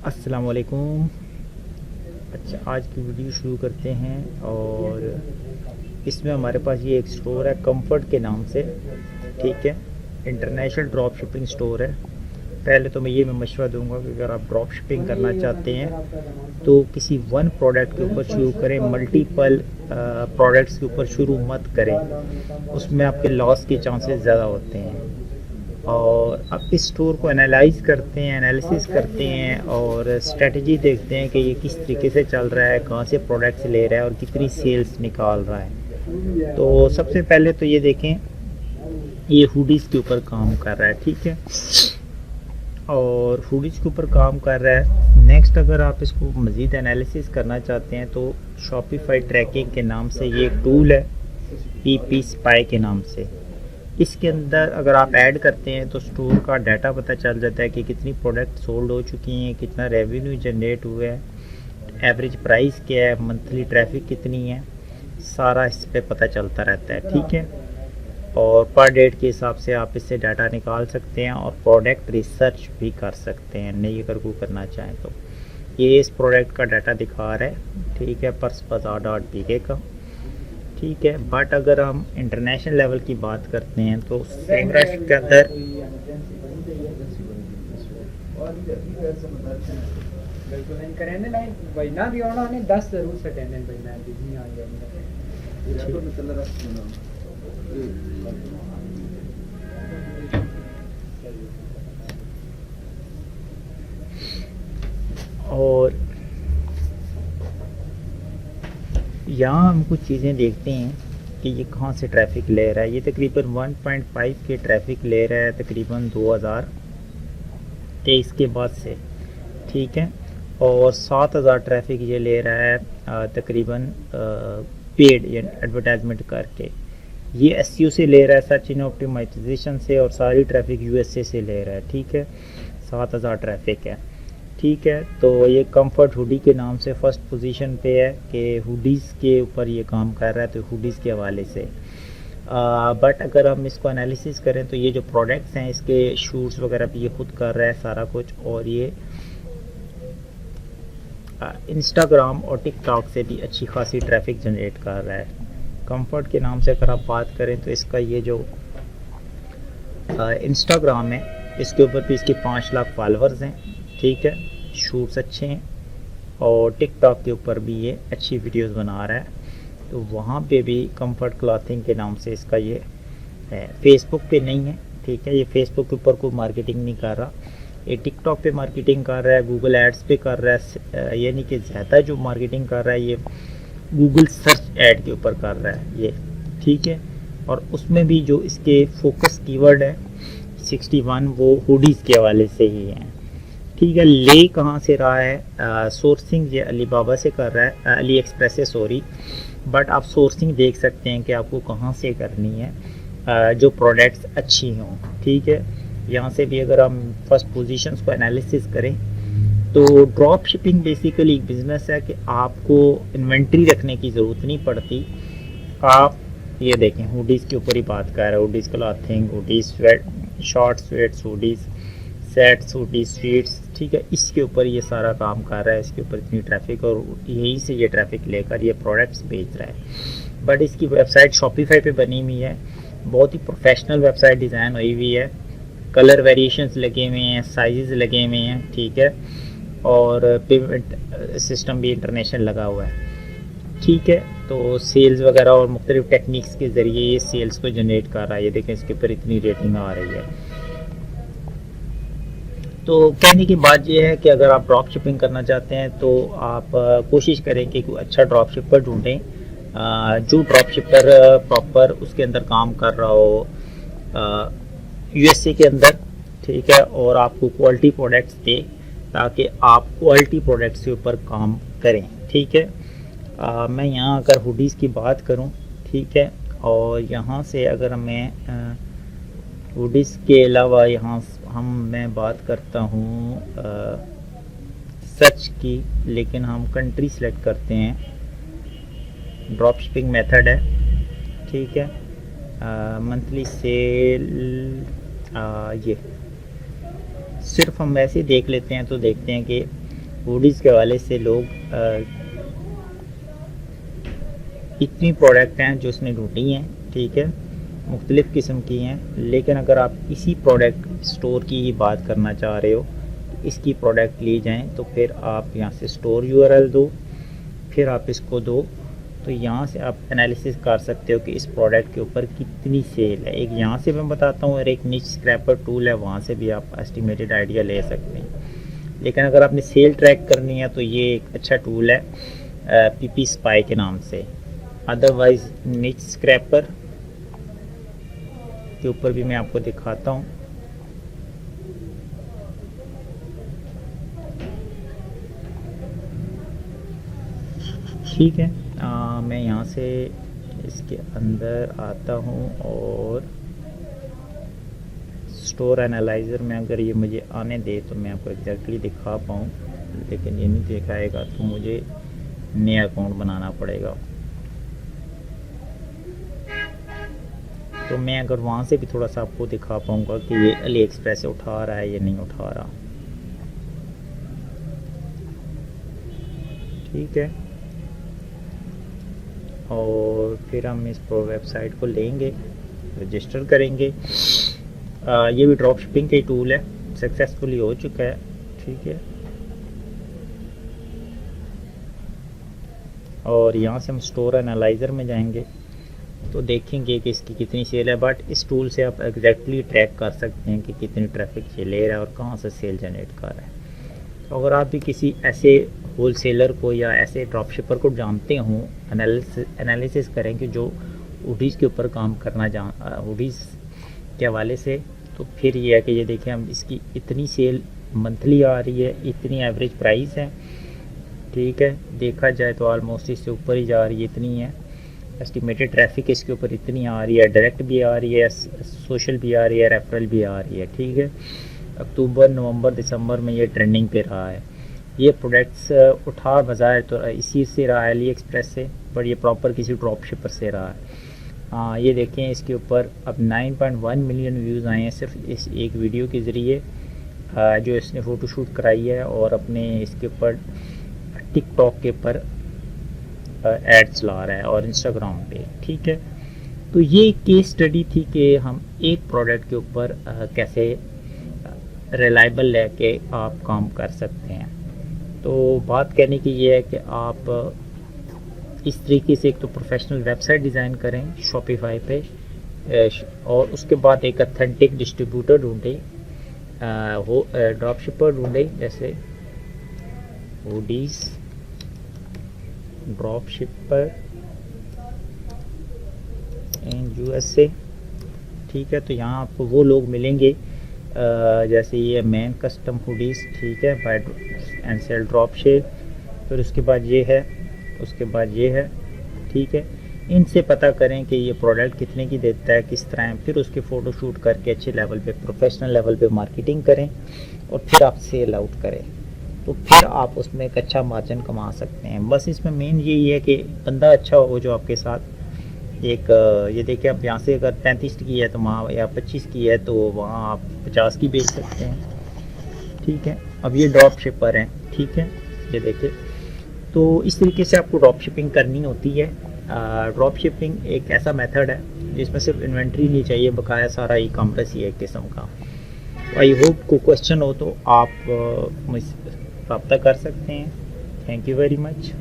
अस्सलामुअलैकुम। अच्छा, आज की वीडियो शुरू करते हैं और इसमें हमारे पास ये एक स्टोर है कंफर्ट के नाम से। ठीक है, इंटरनेशनल ड्रॉप शिपिंग स्टोर है। पहले तो मैं मशवरा दूंगा कि अगर आप ड्रॉप शिपिंग करना चाहते हैं तो किसी वन प्रोडक्ट के ऊपर शुरू करें, मल्टीपल प्रोडक्ट्स के ऊपर शुरू मत करें, उसमें आपके लॉस के चांसेस ज़्यादा होते हैं। और अब इस स्टोर को एनालाइज करते हैं, एनालिसिस करते हैं और स्ट्रेटजी देखते हैं कि ये किस तरीके से चल रहा है, कहाँ से प्रोडक्ट्स ले रहा है और कितनी सेल्स निकाल रहा है। तो सबसे पहले तो ये देखें, ये हुडीज़ के ऊपर काम कर रहा है। ठीक है, और हुडीज़ के ऊपर काम कर रहा है। नेक्स्ट, अगर आप इसको मज़ीद एनालिसिस करना चाहते हैं तो शॉपिफाई ट्रैकिंग के नाम से ये एक टूल है, PP स्पाई के नाम से। इसके अंदर अगर आप ऐड करते हैं तो स्टोर का डाटा पता चल जाता है कि कितनी प्रोडक्ट सोल्ड हो चुकी हैं, कितना रेवेन्यू जनरेट हुआ है, एवरेज प्राइस क्या है, मंथली ट्रैफिक कितनी है, सारा इस पे पता चलता रहता है। ठीक है, और पर डेट के हिसाब से आप इससे डाटा निकाल सकते हैं और प्रोडक्ट रिसर्च भी कर सकते हैं, नहीं अगर कोई करना चाहें तो। ये इस प्रोडक्ट का डाटा दिखा रहा है। ठीक है, पर्सबाजार.pk का। ठीक है, बट अगर हम इंटरनेशनल लेवल की बात करते हैं तो सेमरश के अंदर और यहाँ हम कुछ चीज़ें देखते हैं कि ये कहाँ से ट्रैफिक ले रहा है। ये तकरीबन 1.5 के ट्रैफिक ले रहा है तकरीबन 2023 के बाद से। ठीक है, और 7000 ट्रैफिक ये ले रहा है तकरीबन पेड या एडवर्टाइजमेंट करके। ये SEO से ले रहा है, सर्च इन ऑप्टिमाइजेशन से, और सारी ट्रैफिक USA से ले रहा है। ठीक है, 7000 ट्रैफिक है। ठीक है, तो ये कंफर्ट हुडी के नाम से फर्स्ट पोजीशन पे है कि हुडीज़ के ऊपर ये काम कर रहा है, तो हुडीज़ के हवाले से। बट अगर हम इसको एनालिसिस करें तो ये जो प्रोडक्ट्स हैं इसके शूट्स वगैरह भी ये खुद कर रहा है सारा कुछ, और ये इंस्टाग्राम और टिकटॉक से भी अच्छी खासी ट्रैफिक जनरेट कर रहा है। कंफर्ट के नाम से अगर आप बात करें तो इसका ये जो इंस्टाग्राम है इसके ऊपर भी इसके 5 लाख फॉलोअर्स हैं। ठीक है, शूट्स अच्छे हैं, और टिकटॉक के ऊपर भी ये अच्छी वीडियोस बना रहा है, तो वहाँ पे भी कंफर्ट क्लॉथिंग के नाम से इसका ये है। फेसबुक पे नहीं है। ठीक है, ये फेसबुक के ऊपर कोई मार्केटिंग नहीं कर रहा, ये टिकटॉक पे मार्केटिंग कर रहा है, गूगल एड्स पे कर रहा है, यानी कि ज़्यादा जो मार्केटिंग कर रहा है ये गूगल सर्च ऐड के ऊपर कर रहा है ये। ठीक है, और उसमें भी जो इसके फोकस कीवर्ड है 61 वो हुडीज़ के हवाले से ही हैं। ठीक है, ले कहाँ से रहा है, सोर्सिंग ये अलीबाबा से कर रहा है, अली एक्सप्रेस से, सॉरी। बट आप सोर्सिंग देख सकते हैं कि आपको कहाँ से करनी है, जो प्रोडक्ट्स अच्छी हों। ठीक है, यहाँ से भी अगर हम फर्स्ट पोजीशंस को एनालिसिस करें तो ड्रॉप शिपिंग बेसिकली एक बिज़नेस है कि आपको इन्वेंट्री रखने की ज़रूरत नहीं पड़ती। आप ये देखें, हुडीज़ के ऊपर ही बात कर रहे हैं, hoodies clothing, hoodies sweat, short sweats, hoodies sets, hoodies sweets. ठीक है, इसके ऊपर ये सारा काम कर रहा है, इसके ऊपर इतनी ट्रैफिक, और यहीं से ये ट्रैफिक लेकर ये प्रोडक्ट्स बेच रहा है। बट इसकी वेबसाइट शॉपिफाई पे बनी हुई है, बहुत ही प्रोफेशनल वेबसाइट डिज़ाइन हुई हुई है, कलर वेरिएशंस लगे हुए हैं, साइजेस लगे हुए हैं। ठीक है, और पेमेंट सिस्टम भी इंटरनेशनल लगा हुआ है। ठीक है, तो सेल्स वगैरह और मुख्तलिफ टेक्निक्स के ज़रिए ये सेल्स को जनरेट कर रहा है। ये देखें, इसके ऊपर इतनी रेटिंग आ रही है। तो कहने की बात यह है कि अगर आप ड्रॉप शिपिंग करना चाहते हैं तो आप कोशिश करें कि कोई अच्छा ड्रॉप शिपर ढूंढें, जो ड्रॉप शिपर प्रॉपर उसके अंदर काम कर रहा हो USA के अंदर। ठीक है, और आपको क्वालिटी प्रोडक्ट्स दे ताकि आप क्वालिटी प्रोडक्ट्स के ऊपर काम करें। ठीक है, मैं यहाँ अगर हुडीज़ की बात करूँ, ठीक है, और यहाँ से अगर मैं हुडीज़ के अलावा यहाँ मैं बात करता हूँ सर्च की, लेकिन हम कंट्री सेलेक्ट करते हैं, ड्रॉप शिपिंग मेथड है। ठीक है, मंथली सेल, ये सिर्फ हम वैसे ही देख लेते हैं तो देखते हैं कि हुडीज़ के हवाले से लोग इतनी प्रोडक्ट हैं जो उसने ढूंढी हैं, ठीक है, मुख्तलिफ़ किस्म की हैं। लेकिन अगर आप इसी प्रोडक्ट स्टोर की ही बात करना चाह रहे हो, इसकी प्रोडक्ट ली जाएं, तो फिर आप यहाँ से स्टोर यूआरएल दो, फिर आप इसको दो, तो यहाँ से आप एनालिसिस कर सकते हो कि इस प्रोडक्ट के ऊपर कितनी सेल है। एक यहाँ से मैं बताता हूँ, और एक निच स्क्रैपर टूल है, वहाँ से भी आप एस्टिमेटेड आइडिया ले सकते हैं। लेकिन अगर आपने सेल ट्रैक करनी है तो ये एक अच्छा टूल है पीपी स्पाई के नाम से। अदरवाइज़ निच स्क्रैपर के ऊपर भी मैं आपको दिखाता हूँ। ठीक है, मैं यहाँ से इसके अंदर आता हूँ और स्टोर एनालाइज़र में अगर ये मुझे आने दे तो मैं आपको एग्जैक्टली दिखा पाऊँ, लेकिन ये नहीं दिखाएगा तो मुझे नया अकाउंट बनाना पड़ेगा। तो मैं अगर वहाँ से भी थोड़ा सा आपको दिखा पाऊँगा कि ये अली एक्सप्रेस से उठा रहा है या नहीं उठा रहा। ठीक है, और फिर हम इस वेबसाइट को लेंगे, रजिस्टर करेंगे। ये भी ड्रॉप शिपिंग का ही टूल है, सक्सेसफुली हो चुका है। ठीक है, और यहाँ से हम स्टोर एनालाइज़र में जाएंगे तो देखेंगे कि इसकी कितनी सेल है। बट इस टूल से आप एग्जैक्टली ट्रैक कर सकते हैं कि कितनी ट्रैफिक ये ले रहा है और कहाँ से सेल जनरेट कर रहा है। तो अगर आप भी किसी ऐसे होल सेलर को या ऐसे ड्रॉप शिपर को जानते हों, एनालिसिस करें कि जो हुडीज़ के ऊपर काम करना हुडीज़ के हवाले से, तो फिर ये है कि ये देखें हम इसकी इतनी सेल मंथली आ रही है, इतनी एवरेज प्राइस है। ठीक है, देखा जाए तो ऑलमोस्ट इससे ऊपर ही जा रही है, इतनी है। एस्टिमेटेड ट्रैफिक इसके ऊपर इतनी आ रही है, डायरेक्ट भी आ रही है, सोशल भी आ रही है, रेफरल भी आ रही है। ठीक है, अक्टूबर, नवंबर, दिसंबर में ये ट्रेंडिंग पे रहा है। ये प्रोडक्ट्स उठा बाज़ार तो इसी से रहा है, अली एक्सप्रेस से, पर ये प्रॉपर किसी ड्रॉप शिपर से रहा है। ये देखें इसके ऊपर अब 9.1 मिलियन व्यूज़ आए हैं सिर्फ इस एक वीडियो के ज़रिए जो इसने फ़ोटोशूट कराई है, और अपने इसके ऊपर टिकटॉक के ऊपर ऐड चला रहा है और इंस्टाग्राम पे। ठीक है, तो ये केस स्टडी थी कि हम एक प्रोडक्ट के ऊपर कैसे रिलायबल लेके आप काम कर सकते हैं। तो बात कहने की ये है कि आप इस तरीके से एक तो प्रोफेशनल वेबसाइट डिज़ाइन करें शॉपिफाई पे, और उसके बाद एक ऑथेंटिक डिस्ट्रीब्यूटर ढूंढें, ड्रॉप शिपर ढूंढें, जैसे हुडीज़ ड्रॉप शिपर इन यूएसए। ठीक है, तो यहाँ आपको वो लोग मिलेंगे जैसे ये मैन कस्टम हुडीज़, ठीक है, buy and sell drop ship, फिर उसके बाद ये है, उसके बाद ये है। ठीक है, इनसे पता करें कि ये प्रोडक्ट कितने की देता है, किस तरह, फिर उसके फ़ोटो शूट करके अच्छे लेवल पे, प्रोफेशनल लेवल पे मार्केटिंग करें, और फिर आप सेल आउट करें, तो फिर आप उसमें एक अच्छा मार्जिन कमा सकते हैं। बस इसमें मेन यही है कि बंदा अच्छा हो जो आपके साथ एक ये देखिए, आप यहाँ से अगर 35 की है तो वहाँ, या 25 की है तो वहाँ आप 50 की बेच सकते हैं। ठीक है, अब ये ड्रॉप शिपर हैं। ठीक है, ये देखिए, तो इस तरीके से आपको ड्रॉप शिपिंग करनी होती है। ड्रॉप शिपिंग एक ऐसा मेथड है जिसमें सिर्फ इन्वेंट्री नहीं चाहिए, बकाया सारा ई कॉमर्स ही है एक किस्म का। आई होप को क्वेश्चन हो तो आप मुझसे रब्ता कर सकते हैं। Thank you very much.